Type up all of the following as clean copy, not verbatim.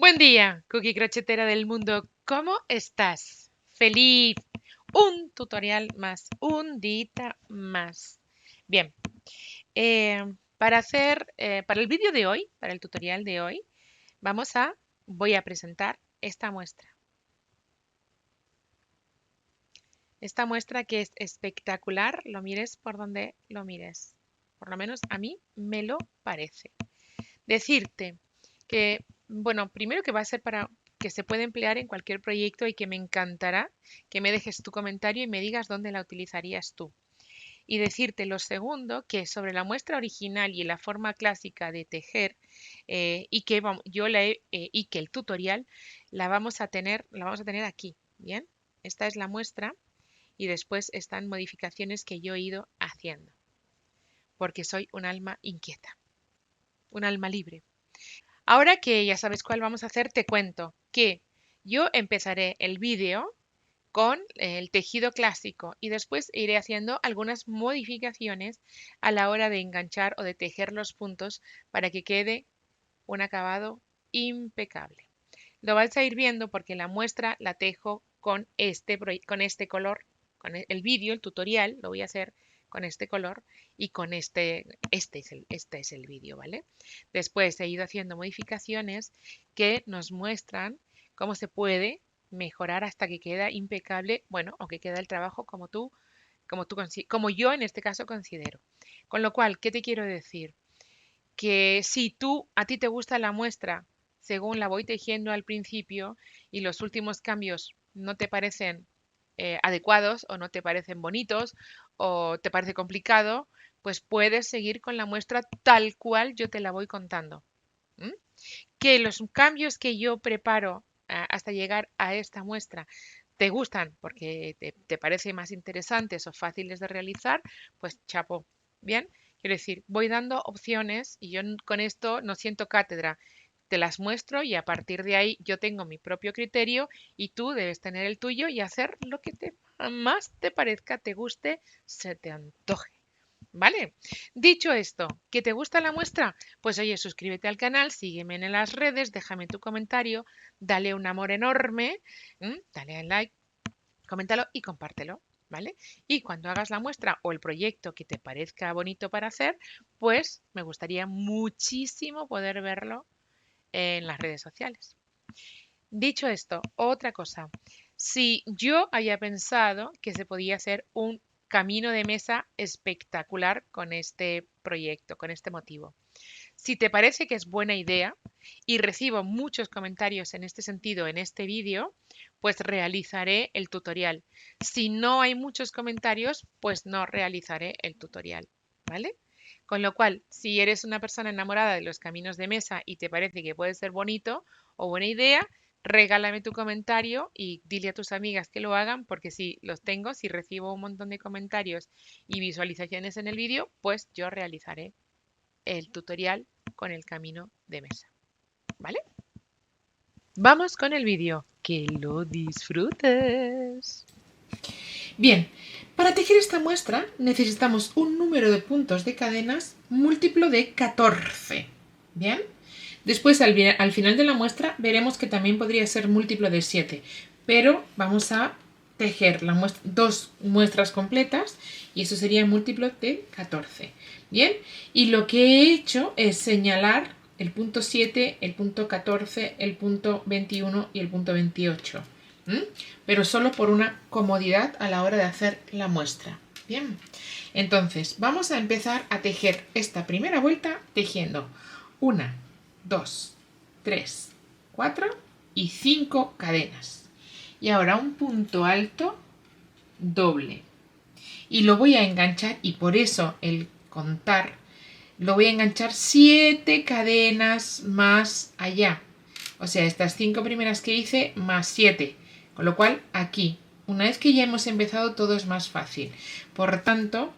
Buen día, cookie crochetera del mundo. ¿Cómo estás? Feliz. Un tutorial más, un día más. Bien, para el vídeo de hoy, para el tutorial de hoy, voy a presentar esta muestra. Esta muestra que es espectacular, lo mires por donde lo mires. Por lo menos a mí me lo parece. Decirte que, bueno, primero que va a ser para que se puede emplear en cualquier proyecto y que me encantará que me dejes tu comentario y me digas dónde la utilizarías tú. Y decirte lo segundo, que sobre la muestra original y la forma clásica de tejer, y que y que el tutorial la vamos a tener aquí, ¿bien? Esta es la muestra y después están modificaciones que yo he ido haciendo, porque soy un alma inquieta, un alma libre. Ahora que ya sabes cuál vamos a hacer, te cuento que yo empezaré el vídeo con el tejido clásico y después iré haciendo algunas modificaciones a la hora de enganchar o de tejer los puntos para que quede un acabado impecable. Lo vais a ir viendo porque la muestra la tejo con este color, el vídeo, el tutorial, lo voy a hacer con este color y con este es el vídeo, ¿vale? Después he ido haciendo modificaciones que nos muestran cómo se puede mejorar hasta que queda impecable, bueno, o que queda el trabajo como yo en este caso considero. Con lo cual, ¿qué te quiero decir? Que si a ti te gusta la muestra según la voy tejiendo al principio y los últimos cambios no te parecen adecuados o no te parecen bonitos o te parece complicado, pues puedes seguir con la muestra tal cual yo te la voy contando. ¿M? Que los cambios que yo preparo hasta llegar a esta muestra te gustan porque te parecen más interesantes o fáciles de realizar, pues chapo, ¿bien? Quiero decir, voy dando opciones y yo con esto no siento cátedra. Te las muestro y a partir de ahí yo tengo mi propio criterio y tú debes tener el tuyo y hacer lo que más te parezca, te guste, se te antoje. ¿Vale? Dicho esto, ¿que te gusta la muestra? Pues oye, suscríbete al canal, sígueme en las redes, déjame tu comentario, dale un amor enorme, dale al like, coméntalo y compártelo, ¿vale? Y cuando hagas la muestra o el proyecto que te parezca bonito para hacer, pues me gustaría muchísimo poder verlo en las redes sociales. Dicho esto, otra cosa. Si yo había pensado que se podía hacer un camino de mesa espectacular con este proyecto, con este motivo. Si te parece que es buena idea y recibo muchos comentarios en este sentido en este vídeo, pues realizaré el tutorial. Si no hay muchos comentarios, pues no realizaré el tutorial, ¿vale? Con lo cual, si eres una persona enamorada de los caminos de mesa y te parece que puede ser bonito o buena idea, regálame tu comentario y dile a tus amigas que lo hagan, porque si los tengo, si recibo un montón de comentarios y visualizaciones en el vídeo, pues yo realizaré el tutorial con el camino de mesa. ¿Vale? Vamos con el vídeo. Que lo disfrutes. Bien, para tejer esta muestra necesitamos un número de puntos de cadenas múltiplo de 14. Bien, después al final de la muestra veremos que también podría ser múltiplo de 7, pero vamos a tejer dos muestras completas y eso sería múltiplo de 14. Bien, y lo que he hecho es señalar el punto 7, el punto 14, el punto 21 y el punto 28. Pero solo por una comodidad a la hora de hacer la muestra. Bien, entonces vamos a empezar a tejer esta primera vuelta tejiendo 1, 2, 3, 4 y 5 cadenas. Y ahora un punto alto doble. Y lo voy a enganchar, y por eso el contar, lo voy a enganchar 7 cadenas más allá. O sea, estas 5 primeras que hice más 7. Con lo cual, aquí, una vez que ya hemos empezado, todo es más fácil. Por tanto,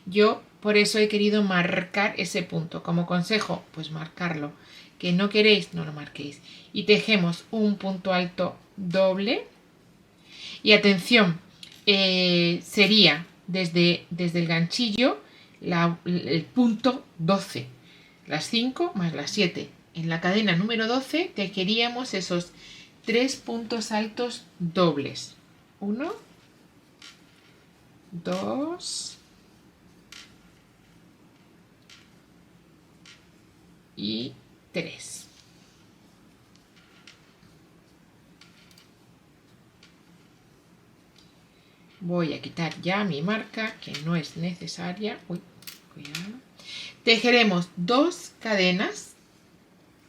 yo por eso he querido marcar ese punto. Como consejo, pues marcarlo. Que no queréis, no lo marquéis. Y tejemos un punto alto doble. Y atención, sería desde el ganchillo el punto 12. Las 5 más las 7. en la cadena número 12 tejeríamos esos 3 puntos altos dobles. 1, 2 y 3. Voy a quitar ya mi marca, que no es necesaria. Uy, cuidado. Tejeremos 2 cadenas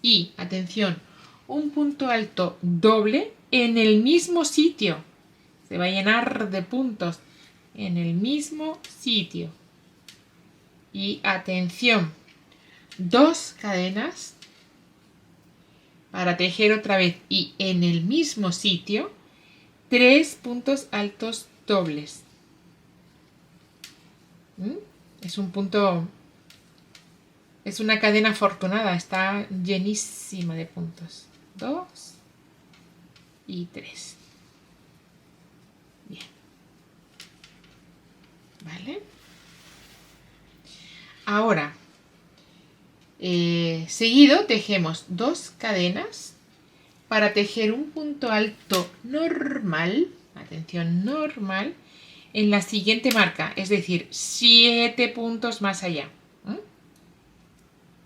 y, atención, un punto alto doble en el mismo sitio. Se va a llenar de puntos en el mismo sitio. Y atención, 2 cadenas para tejer otra vez y en el mismo sitio 3 puntos altos dobles. Es un punto, es una cadena afortunada, está llenísima de puntos. 2 y 3. Bien. ¿Vale? Ahora, seguido tejemos 2 cadenas para tejer un punto alto normal, atención, normal, en la siguiente marca, es decir, 7 puntos más allá.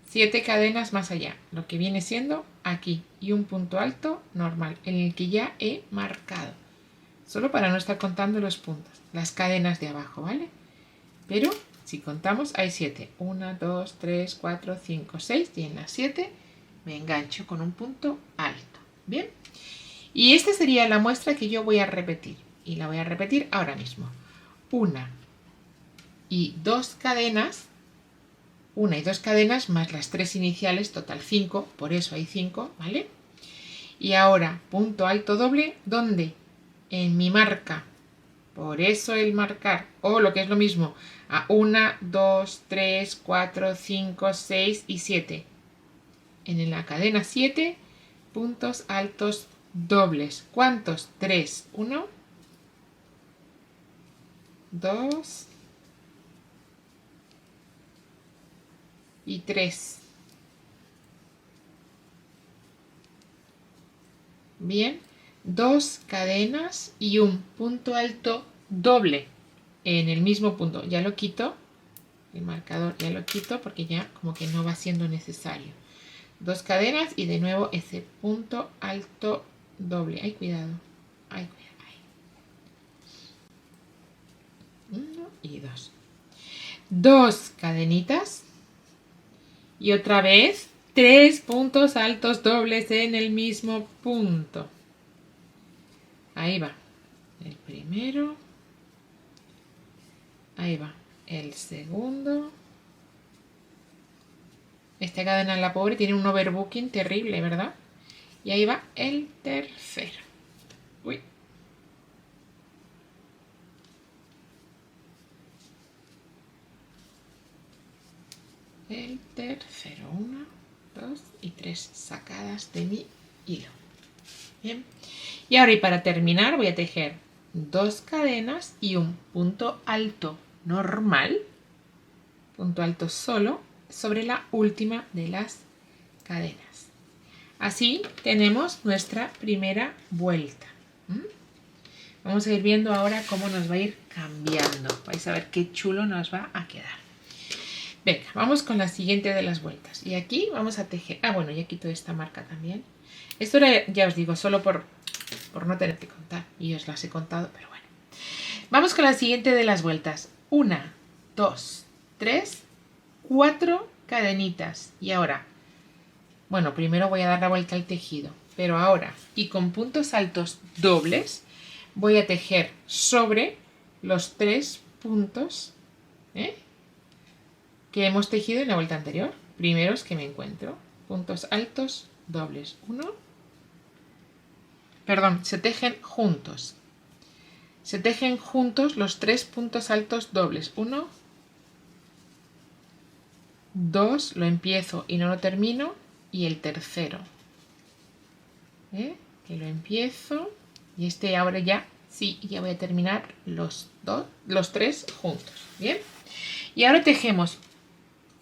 7 cadenas más allá, lo que viene siendo aquí, y un punto alto normal, en el que ya he marcado. Solo para no estar contando los puntos, las cadenas de abajo, ¿vale? Pero si contamos, hay 7. 1, 2, 3, 4, 5, 6. Y en las 7 me engancho con un punto alto. Bien. Y esta sería la muestra que yo voy a repetir. Y la voy a repetir ahora mismo. 1 y 2 cadenas. 1 y 2 cadenas más las 3 iniciales, total 5. Por eso hay 5, ¿vale? Y ahora, punto alto doble, ¿dónde? En mi marca. Por eso el marcar, o lo que es lo mismo, a 1, 2, 3, 4, 5, 6 y 7. En la cadena 7, puntos altos dobles. ¿Cuántos? 3. 1, 2 y 3. Bien. 2 cadenas y un punto alto doble en el mismo punto. Ya lo quito, el marcador ya lo quito porque ya como que no va siendo necesario. 2 cadenas y de nuevo ese punto alto doble. Ay, cuidado. Ay, cuidado. 1 y 2. 2 cadenitas y otra vez 3 puntos altos dobles en el mismo punto. Ahí va el primero, ahí va el segundo. Esta cadena, la pobre, tiene un overbooking terrible, ¿verdad? Y ahí va el tercero. Uy. El tercero, 1, 2 y 3 sacadas de mi hilo. Bien. Y ahora, y para terminar, voy a tejer 2 cadenas y un punto alto normal, punto alto solo, sobre la última de las cadenas. Así tenemos nuestra primera vuelta. Vamos a ir viendo ahora cómo nos va a ir cambiando. Vais a ver qué chulo nos va a quedar. Venga, vamos con la siguiente de las vueltas. Y aquí vamos a tejer... Ah, bueno, ya quito esta marca también. Esto era, ya os digo, solo por no tener que contar. Y os las he contado, pero bueno. Vamos con la siguiente de las vueltas. 1, 2, 3, 4 cadenitas. Y ahora, bueno, primero voy a dar la vuelta al tejido. Pero ahora, y con puntos altos dobles, voy a tejer sobre los 3 puntos que hemos tejido en la vuelta anterior. Primeros que me encuentro. Puntos altos dobles. 1. Perdón, se tejen juntos. Se tejen juntos los 3 puntos altos dobles. 1, 2, lo empiezo y no lo termino. Y el tercero. Que lo empiezo. Y este ahora ya, sí, ya voy a terminar los 3 juntos. Bien. Y ahora tejemos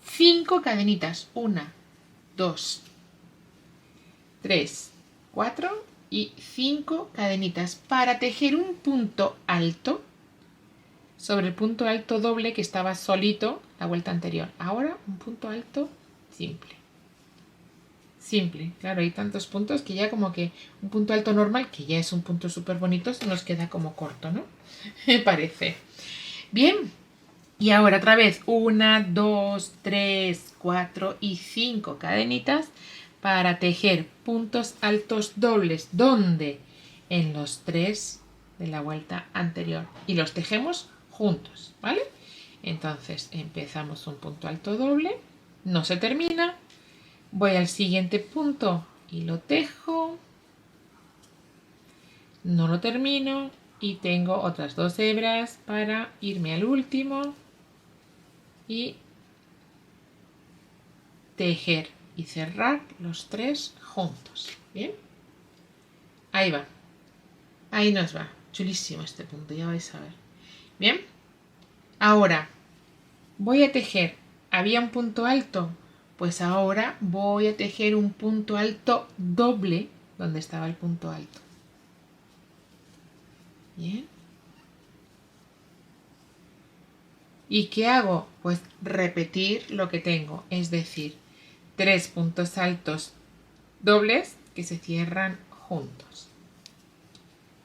5 cadenitas. 1, 2, 3, 4 y 5 cadenitas para tejer un punto alto sobre el punto alto doble que estaba solito la vuelta anterior. Ahora un punto alto simple. Simple, claro, hay tantos puntos que ya como que un punto alto normal, que ya es un punto súper bonito, se nos queda como corto, ¿no? Me parece. Bien, y ahora otra vez 1, 2, 3, 4 y 5 cadenitas para tejer puntos altos dobles. ¿Dónde? En los 3 de la vuelta anterior. Y los tejemos juntos, ¿vale? Entonces empezamos un punto alto doble, no se termina, voy al siguiente punto y lo tejo, no lo termino y tengo otras 2 hebras para irme al último y tejer y cerrar los 3 juntos. Bien, ahí va, ahí nos va, chulísimo este punto, ya vais a ver. Bien, ahora voy a tejer, había un punto alto, pues ahora voy a tejer un punto alto doble donde estaba el punto alto. Bien. ¿Y qué hago? Pues repetir lo que tengo, es decir, 3 puntos altos dobles que se cierran juntos.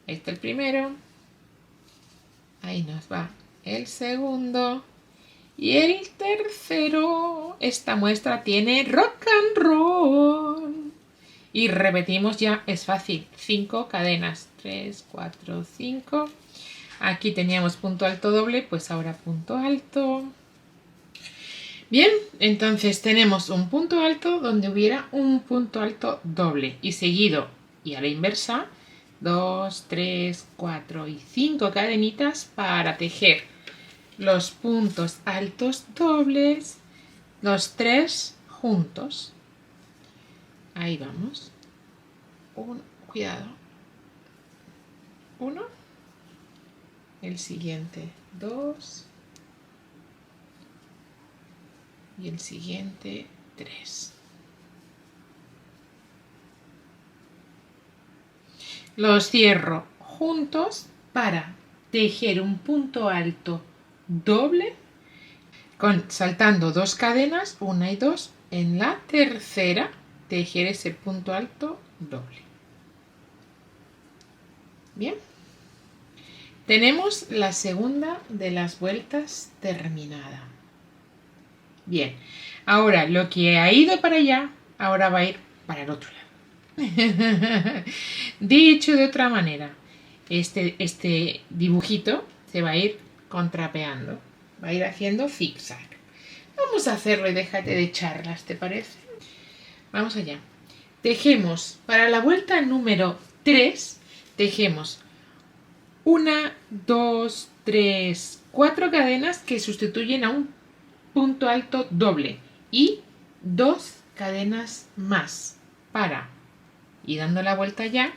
Ahí está el primero, ahí nos va el segundo y el tercero. Esta muestra tiene rock and roll. Y repetimos ya, es fácil, 5 cadenas, 3, 4, 5. Aquí teníamos punto alto doble, pues ahora punto alto. Bien, entonces tenemos un punto alto donde hubiera un punto alto doble y seguido, y a la inversa, 2, 3, 4 y 5 cadenitas para tejer los puntos altos dobles, los 3 juntos. Ahí vamos. Cuidado. 1. El siguiente 2. Y el siguiente 3. Los cierro juntos para tejer un punto alto doble saltando 2 cadenas, 1 y 2. En la tercera tejer ese punto alto doble. Bien, tenemos la segunda de las vueltas terminada. Bien, ahora lo que ha ido para allá, ahora va a ir para el otro lado. Dicho de otra manera, este dibujito se va a ir contrapeando, va a ir haciendo zigzag. Vamos a hacerlo y déjate de charlas, ¿te parece? Vamos allá. Tejemos para la vuelta número 3, tejemos 1, 2, 3, 4 cadenas que sustituyen a un punto alto doble y 2 cadenas más para, y dando la vuelta ya,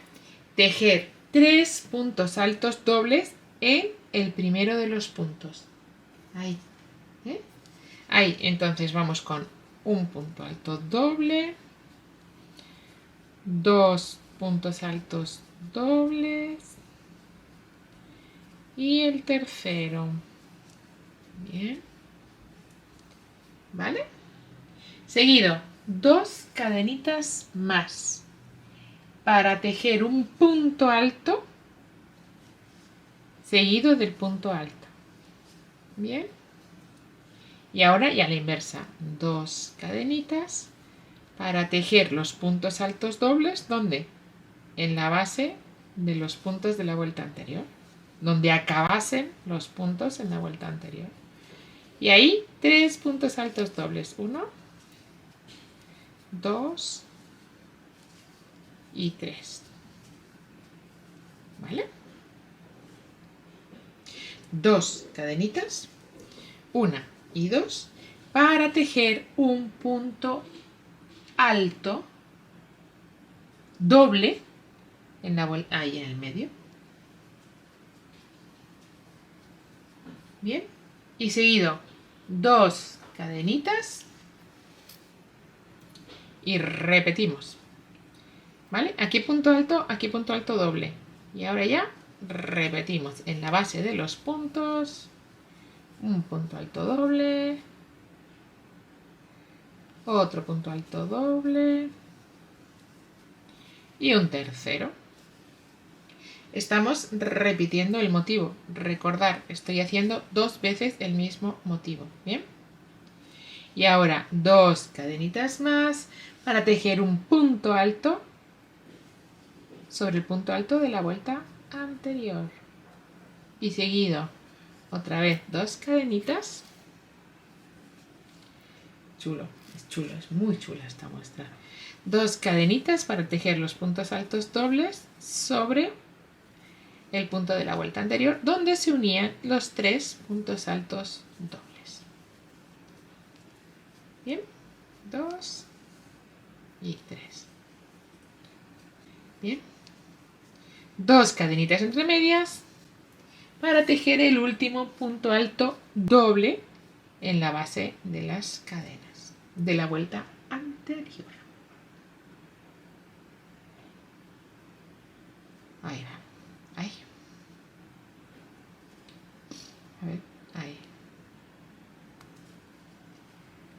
tejer 3 puntos altos dobles en el primero de los puntos. Ahí. Ahí, entonces vamos con un punto alto doble, 2 puntos altos dobles y el tercero. Bien. ¿Vale? Seguido, 2 cadenitas más para tejer un punto alto seguido del punto alto. Bien. Y ahora ya a la inversa, 2 cadenitas para tejer los puntos altos dobles, ¿dónde? En la base de los puntos de la vuelta anterior, donde acabasen los puntos en la vuelta anterior. Y ahí 3 puntos altos dobles, 1, 2 y 3. ¿Vale? 2 cadenitas, 1 y 2, para tejer un punto alto doble en la vuelta, ahí en el medio. Bien, y seguido 2 cadenitas y repetimos. ¿vale? Aquí punto alto doble. Y ahora ya repetimos en la base de los puntos, un punto alto doble, otro punto alto doble y un tercero. Estamos repitiendo el motivo. Recordar, estoy haciendo 2 veces el mismo motivo, ¿bien? Y ahora 2 cadenitas más para tejer un punto alto sobre el punto alto de la vuelta anterior. Y seguido, otra vez 2 cadenitas. Chulo, es muy chula esta muestra. 2 cadenitas para tejer los puntos altos dobles sobre el punto de la vuelta anterior, donde se unían los 3 puntos altos dobles. Bien, 2 y 3. Bien, 2 cadenitas entre medias para tejer el último punto alto doble en la base de las cadenas de la vuelta anterior. Ahí va, ahí. A ver, ahí.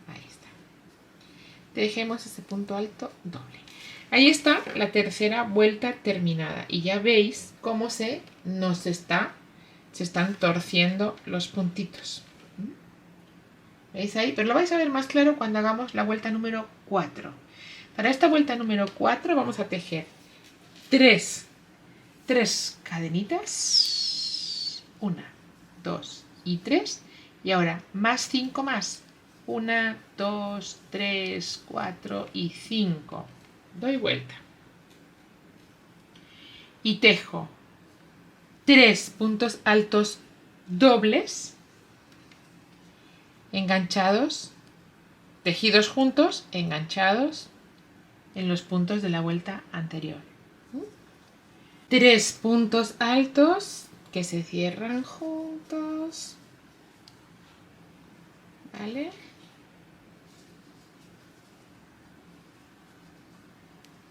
Ahí está. Tejemos ese punto alto doble. Ahí está la tercera vuelta terminada y ya veis cómo se están torciendo los puntitos. ¿Veis ahí? Pero lo vais a ver más claro cuando hagamos la vuelta número 4. Para esta vuelta número 4 vamos a tejer 3 cadenitas, 1, 2 y 3, y ahora más 5 más, 1, 2, 3, 4 y 5. Doy vuelta y tejo 3 puntos altos dobles enganchados, tejidos juntos, enganchados en los puntos de la vuelta anterior. 3 puntos altos que se cierran juntos, ¿vale?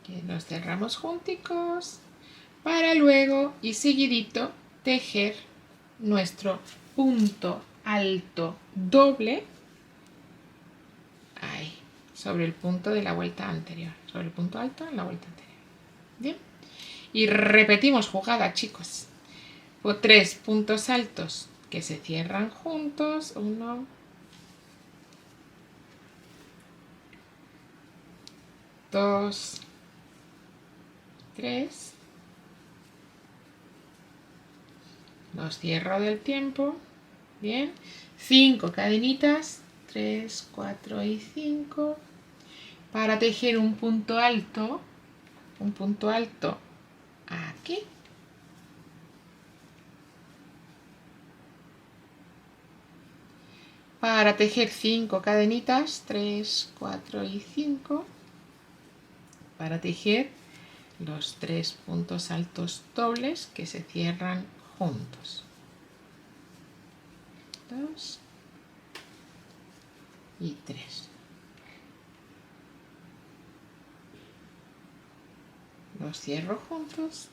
Que nos cerramos junticos para luego y seguidito tejer nuestro punto alto doble ahí, sobre el punto de la vuelta anterior, sobre el punto alto en la vuelta anterior. Bien, y repetimos jugada, chicos. 3 puntos altos que se cierran juntos, 1, 2, 3. Los cierro del tiempo. Bien, 5 cadenitas, 3, 4 y 5, para tejer un punto alto aquí. Para tejer 5 cadenitas, 3, 4 y 5, para tejer los 3 puntos altos dobles que se cierran juntos. 2 y 3. Los cierro juntos.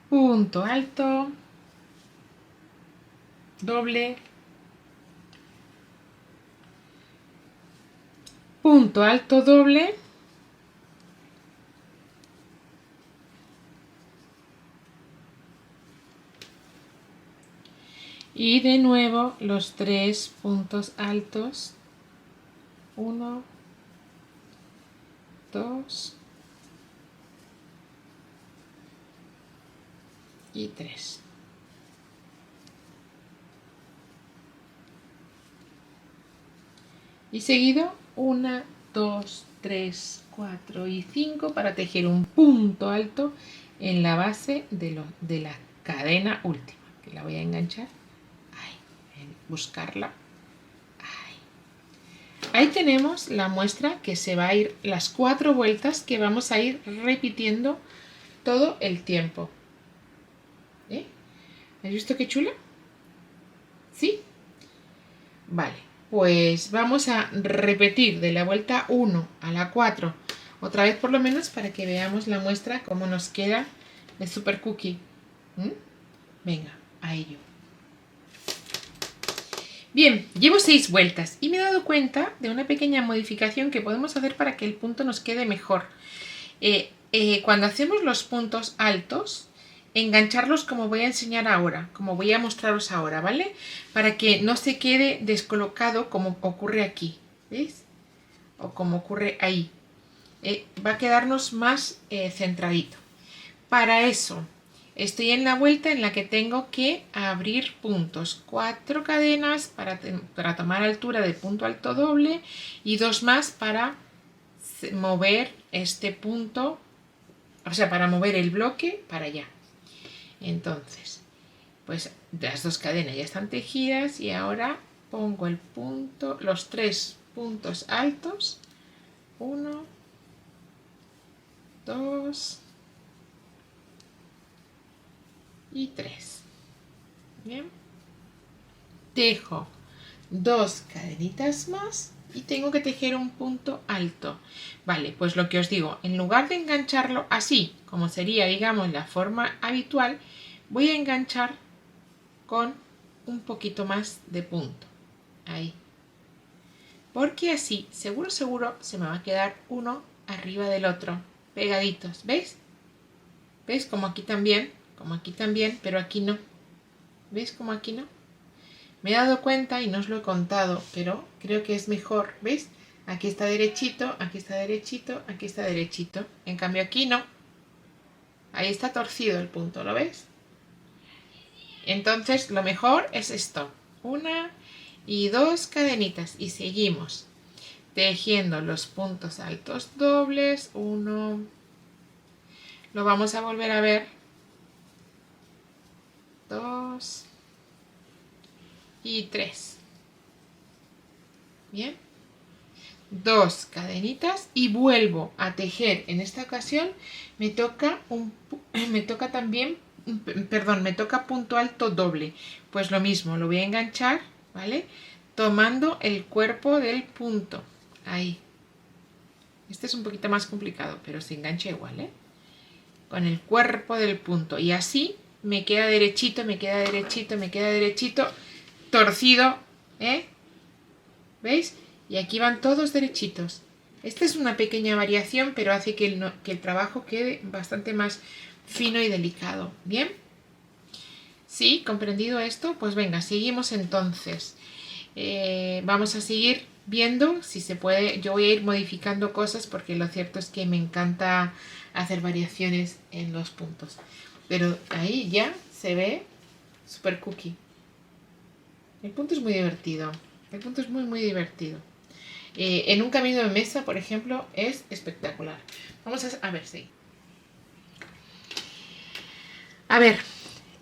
Punto alto doble, punto alto doble, y de nuevo los 3 puntos altos, 1, 2 y 3. Y seguido 1, 2, 3, 4 y 5 para tejer un punto alto en la base de la cadena última, que la voy a enganchar ahí, buscarla ahí. Ahí tenemos la muestra que se va a ir, las 4 vueltas que vamos a ir repitiendo todo el tiempo. ¿Has visto qué chula? ¿Sí? Vale, pues vamos a repetir de la vuelta 1 a la 4 Otra vez por lo menos para que veamos la muestra cómo nos queda de Super Cookie. Venga, a ello. Bien, llevo 6 vueltas y me he dado cuenta de una pequeña modificación que podemos hacer para que el punto nos quede mejor. Cuando hacemos los puntos altos, engancharlos como voy a enseñar ahora, como voy a mostraros ahora, ¿vale? Para que no se quede descolocado como ocurre aquí, ¿veis? O como ocurre ahí. Va a quedarnos más centradito. Para eso estoy en la vuelta en la que tengo que abrir puntos. 4 cadenas para tomar altura de punto alto doble y 2 más para mover este punto, o sea, para mover el bloque para allá. Entonces, pues las 2 cadenas ya están tejidas y ahora pongo el punto, los 3 puntos altos. 1, 2 y 3. Bien. Tejo 2 cadenitas más y tengo que tejer un punto alto. Vale, pues lo que os digo, en lugar de engancharlo así, como sería, digamos, la forma habitual, voy a enganchar con un poquito más de punto. Ahí. Porque así, seguro, se me va a quedar uno arriba del otro, pegaditos. ¿Veis? ¿Veis? Como aquí también, pero aquí no. ¿Veis como aquí no? Me he dado cuenta y no os lo he contado, pero creo que es mejor. ¿Veis? Aquí está derechito, aquí está derechito, aquí está derechito. En cambio aquí no. Ahí está torcido el punto, ¿lo veis? Entonces lo mejor es esto. 1 y 2 cadenitas y seguimos tejiendo los puntos altos dobles. 1. Lo vamos a volver a ver. 2 y 3. Bien. 2 cadenitas y vuelvo a tejer. En esta ocasión me toca punto alto doble. Pues lo mismo, lo voy a enganchar, ¿vale? Tomando el cuerpo del punto. Ahí. Este es un poquito más complicado, pero se engancha igual, ¿eh? Con el cuerpo del punto. Y así me queda derechito, me queda derechito, me queda derechito, torcido, ¿eh? ¿Veis? Y aquí van todos derechitos. Esta es una pequeña variación, pero hace que el trabajo quede bastante más fino y delicado. ¿Bien? ¿Sí? ¿Comprendido esto? Pues venga, seguimos entonces. Vamos a seguir viendo si se puede. Yo voy a ir modificando cosas porque lo cierto es que me encanta hacer variaciones en los puntos. Pero ahí ya se ve Super Cookie. El punto es muy divertido. El punto es muy, muy divertido. En un camino de mesa, por ejemplo, es espectacular. Vamos a ver, sí. A ver,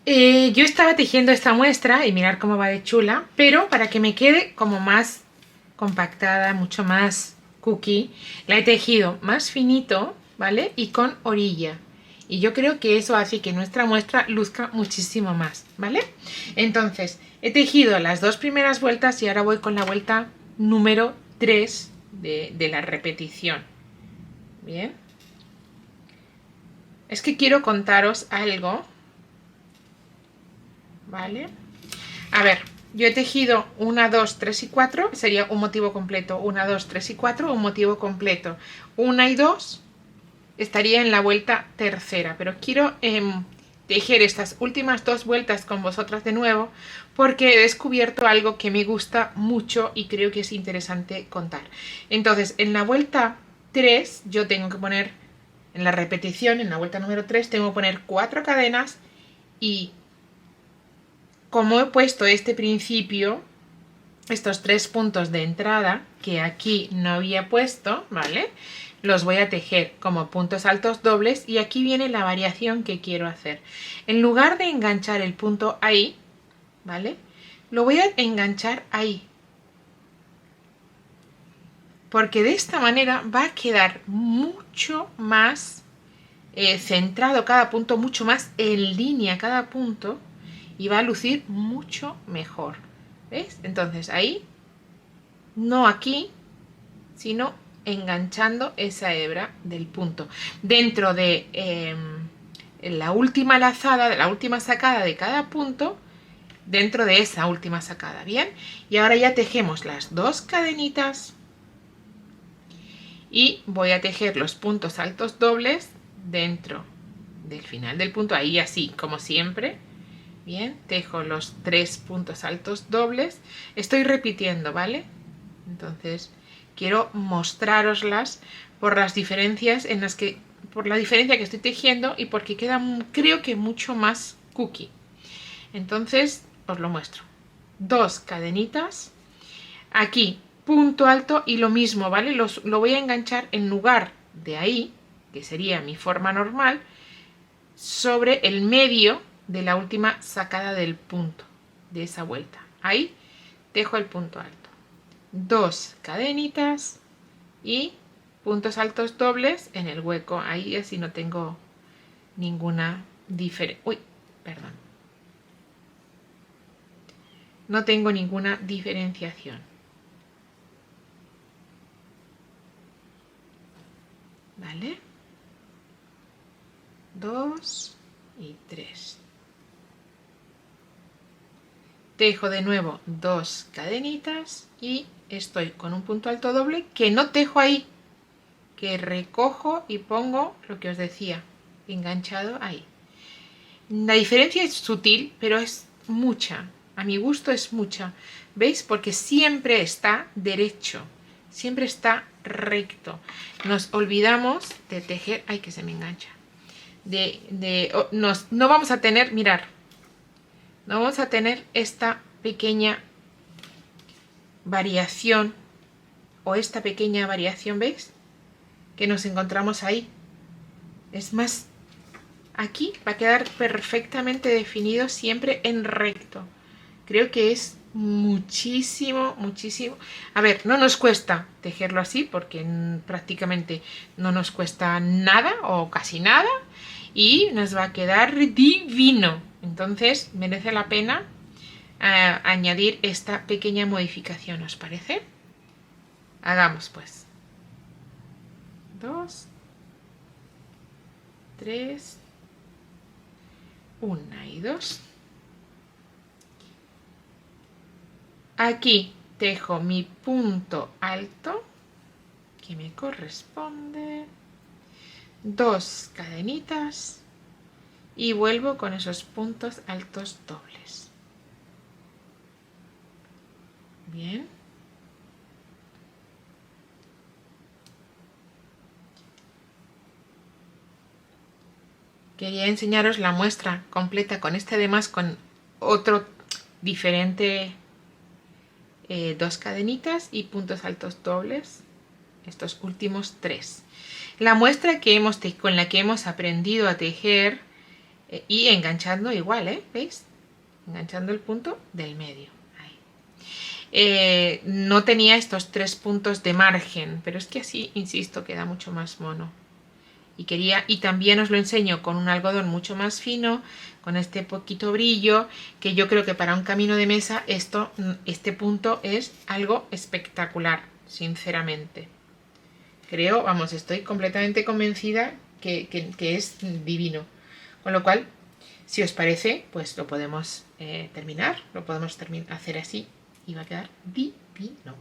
yo estaba tejiendo esta muestra y mirar cómo va de chula, pero para que me quede como más compactada, mucho más cookie, la he tejido más finito, ¿vale? Y con orilla. Y yo creo que eso hace que nuestra muestra luzca muchísimo más, ¿vale? Entonces, he tejido las 2 primeras vueltas y ahora voy con la vuelta número 3 de la repetición. Bien. Es que quiero contaros algo, ¿vale? A ver, yo he tejido 1, 2, 3 y 4, sería un motivo completo. 1, 2, 3 y 4, un motivo completo. 1 y 2 estaría en la vuelta tercera, pero quiero tejer estas últimas 2 vueltas con vosotras de nuevo porque he descubierto algo que me gusta mucho y creo que es interesante contar. Entonces, en la vuelta 3 yo tengo que poner, en la repetición, en la vuelta número 3, tengo que poner 4 cadenas y como he puesto este principio, estos 3 puntos de entrada que aquí no había puesto, ¿vale? Los voy a tejer como puntos altos dobles y aquí viene la variación que quiero hacer. En lugar de enganchar el punto ahí, ¿vale? Lo voy a enganchar ahí. Porque de esta manera va a quedar mucho más centrado cada punto, mucho más en línea cada punto y va a lucir mucho mejor. ¿Ves? Entonces ahí, no aquí, sino enganchando esa hebra del punto dentro de la última lazada, de la última sacada de cada punto, dentro de esa última sacada. Bien, y ahora ya tejemos las 2 cadenitas y voy a tejer los puntos altos dobles dentro del final del punto, ahí así como siempre. Bien, tejo los 3 puntos altos dobles, estoy repitiendo, ¿vale? Entonces quiero mostraroslas por las diferencias en las que, por la diferencia que estoy tejiendo y porque queda, creo que mucho más cookie. Entonces os lo muestro. 2 cadenitas, aquí punto alto y lo mismo, ¿vale? Lo voy a enganchar en lugar de ahí, que sería mi forma normal, sobre el medio de la última sacada del punto de esa vuelta. Ahí tejo el punto alto. 2 cadenitas y puntos altos dobles en el hueco. Ahí así no tengo ninguna diferencia. Uy, perdón. No tengo ninguna diferenciación. ¿Vale? 2 y 3. Tejo de nuevo 2 cadenitas y estoy con un punto alto doble que no tejo ahí, que recojo y pongo lo que os decía, enganchado ahí. La diferencia es sutil, pero es mucha. A mi gusto es mucha. ¿Veis? Porque siempre está derecho, siempre está recto. Nos olvidamos de tejer. Ay, que se me engancha. No vamos a tener, mirar, no vamos a tener esta pequeña variación o esta pequeña variación, ¿veis? Que nos encontramos ahí. Es más, aquí va a quedar perfectamente definido siempre en recto. Creo que es muchísimo, muchísimo. A ver, no nos cuesta tejerlo así porque prácticamente no nos cuesta nada o casi nada y nos va a quedar divino. Entonces merece la pena añadir esta pequeña modificación, ¿os parece? Hagamos pues. 2, 3, 1 y 2. Aquí tejo mi punto alto que me corresponde, 2 cadenitas y vuelvo con esos puntos altos dobles. Bien. Quería enseñaros la muestra completa con este, además con otro diferente, 2 cadenitas y puntos altos dobles, estos últimos 3. La muestra que con la que hemos aprendido a tejer y enganchando igual, ¿veis? Enganchando el punto del medio. Ahí. No tenía estos 3 puntos de margen, pero es que así, insisto, queda mucho más mono. Y también os lo enseño con un algodón mucho más fino, con este poquito brillo, que yo creo que para un camino de mesa este punto es algo espectacular, sinceramente. Creo, vamos, estoy completamente convencida que es divino. Con lo cual, si os parece, pues lo podemos terminar, lo podemos hacer así y va a quedar divino.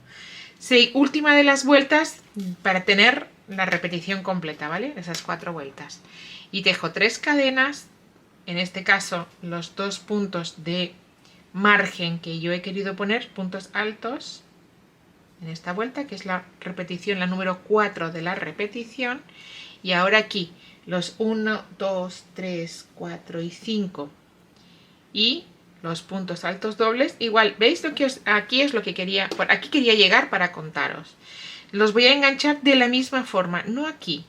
Sí, última de las vueltas para tener la repetición completa, ¿vale? Esas 4 vueltas. Y tejo 3 cadenas, en este caso los 2 puntos de margen que yo he querido poner, puntos altos, en esta vuelta, que es la repetición, la número 4 de la repetición. Y ahora aquí los 1, 2, 3, 4 y 5 y los puntos altos dobles. Igual, ¿veis lo que aquí es lo que quería? Por aquí quería llegar para contaros. Los voy a enganchar de la misma forma, no aquí.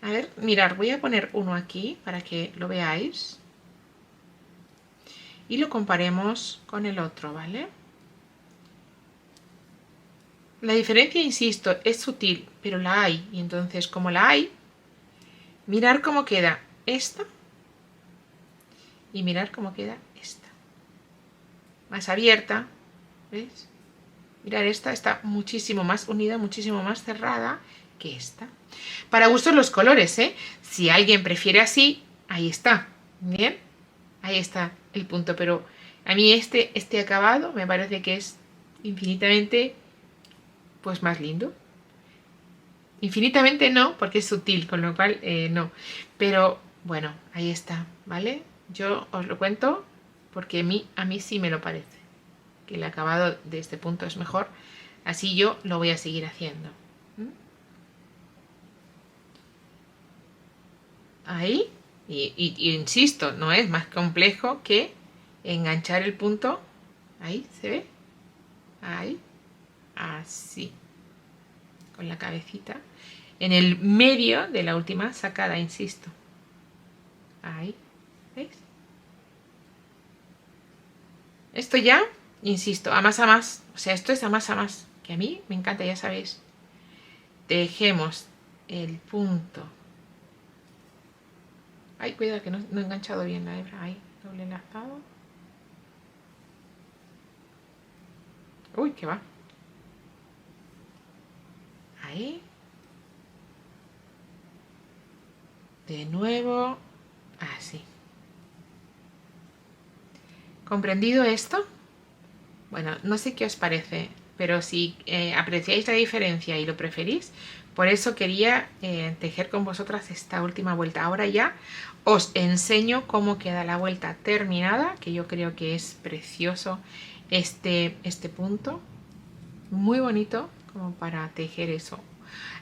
A ver, mirad, voy a poner uno aquí para que lo veáis. Y lo comparemos con el otro, ¿vale? La diferencia, insisto, es sutil, pero la hay. Y entonces, como la hay, mirad cómo queda esta y mirad cómo queda esta. Más abierta, ¿veis? Mirad, esta está muchísimo más unida, muchísimo más cerrada que esta. Para gustos los colores, ¿eh? Si alguien prefiere así, ahí está. Bien, ahí está el punto. Pero a mí este acabado me parece que es infinitamente, pues, más lindo. Infinitamente no, porque es sutil, con lo cual no. Pero bueno, ahí está, ¿vale? Yo os lo cuento porque a mí sí me lo parece. Que el acabado de este punto es mejor. Así yo lo voy a seguir haciendo. Ahí. Y insisto, no es más complejo que enganchar el punto. Ahí, ¿se ve? Ahí. Así. Con la cabecita. En el medio de la última sacada, insisto. Ahí. ¿Veis? Esto ya, insisto, a más. O sea, esto es a más. Que a mí me encanta, ya sabéis. Tejemos el punto. Ay, cuidado que no he enganchado bien la hebra. Ahí, doble enlazado. Uy, que va. Ahí. De nuevo. Así. ¿Comprendido esto? Bueno, no sé qué os parece, pero si apreciáis la diferencia y lo preferís, por eso quería tejer con vosotras esta última vuelta. Ahora ya os enseño cómo queda la vuelta terminada, que yo creo que es precioso este punto. Muy bonito como para tejer eso.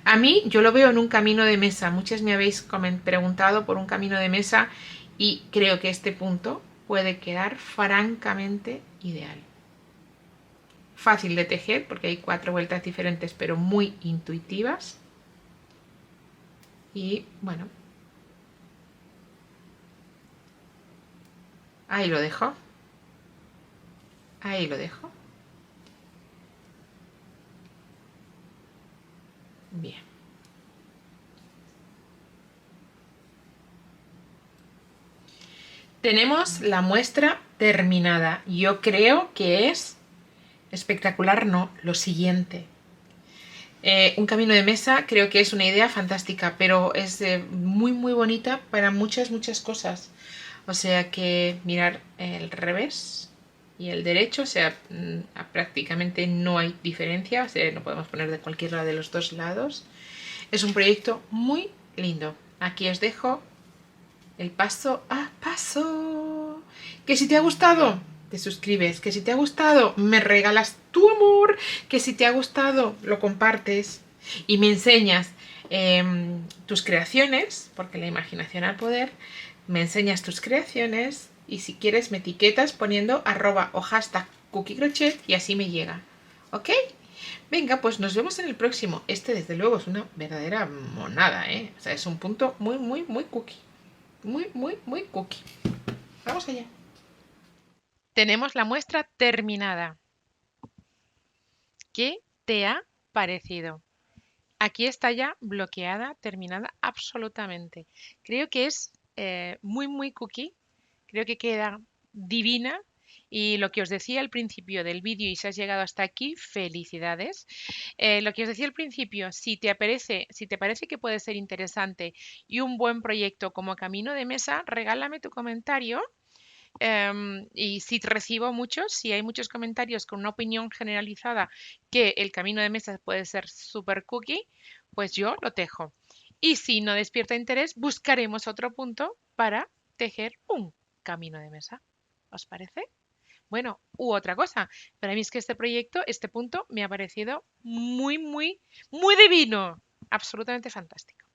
A mí yo lo veo en un camino de mesa. Muchas me habéis preguntado por un camino de mesa y creo que este punto puede quedar francamente ideal. Fácil de tejer porque hay 4 vueltas diferentes pero muy intuitivas. Y bueno, ahí lo dejo. Ahí lo dejo. Bien. Tenemos la muestra terminada. Yo creo que es espectacular, no, lo siguiente. Un camino de mesa creo que es una idea fantástica, pero es muy muy bonita para muchas cosas. O sea que mirar el revés y el derecho, o sea, prácticamente no hay diferencia, o sea, no podemos poner de cualquiera de los dos lados. Es un proyecto muy lindo. Aquí os dejo el paso a paso. Que si te ha gustado, te suscribes. Que si te ha gustado, me regalas tu amor. Que si te ha gustado, lo compartes y me enseñas tus creaciones, porque la imaginación al poder, me enseñas tus creaciones y si quieres me etiquetas poniendo @ o hashtag cookiekrochet y así me llega. ¿Ok? Venga, pues nos vemos en el próximo. Este desde luego es una verdadera monada, ¿eh? O sea, es un punto muy, muy, muy cookie. Muy, muy, muy cookie. Vamos allá. Tenemos la muestra terminada. ¿Qué te ha parecido? Aquí está ya bloqueada, terminada absolutamente. Creo que es muy, muy cookie. Creo que queda divina. Y lo que os decía al principio del vídeo y si has llegado hasta aquí, felicidades. Lo que os decía al principio, si te parece que puede ser interesante y un buen proyecto como Camino de Mesa, regálame tu comentario. Y si recibo muchos, si hay muchos comentarios con una opinión generalizada que el camino de mesa puede ser super cookie, pues yo lo tejo. Y si no despierta interés, buscaremos otro punto para tejer un camino de mesa. ¿Os parece? Bueno, u otra cosa. Para mí es que este proyecto, este punto, me ha parecido muy, muy, muy divino. Absolutamente fantástico.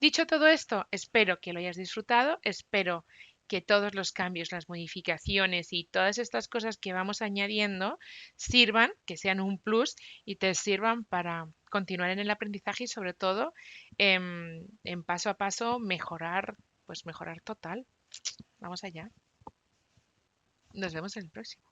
Dicho todo esto, espero que lo hayas disfrutado, espero que todos los cambios, las modificaciones y todas estas cosas que vamos añadiendo sirvan, que sean un plus y te sirvan para continuar en el aprendizaje y sobre todo en paso a paso mejorar, pues mejorar total. Vamos allá. Nos vemos en el próximo.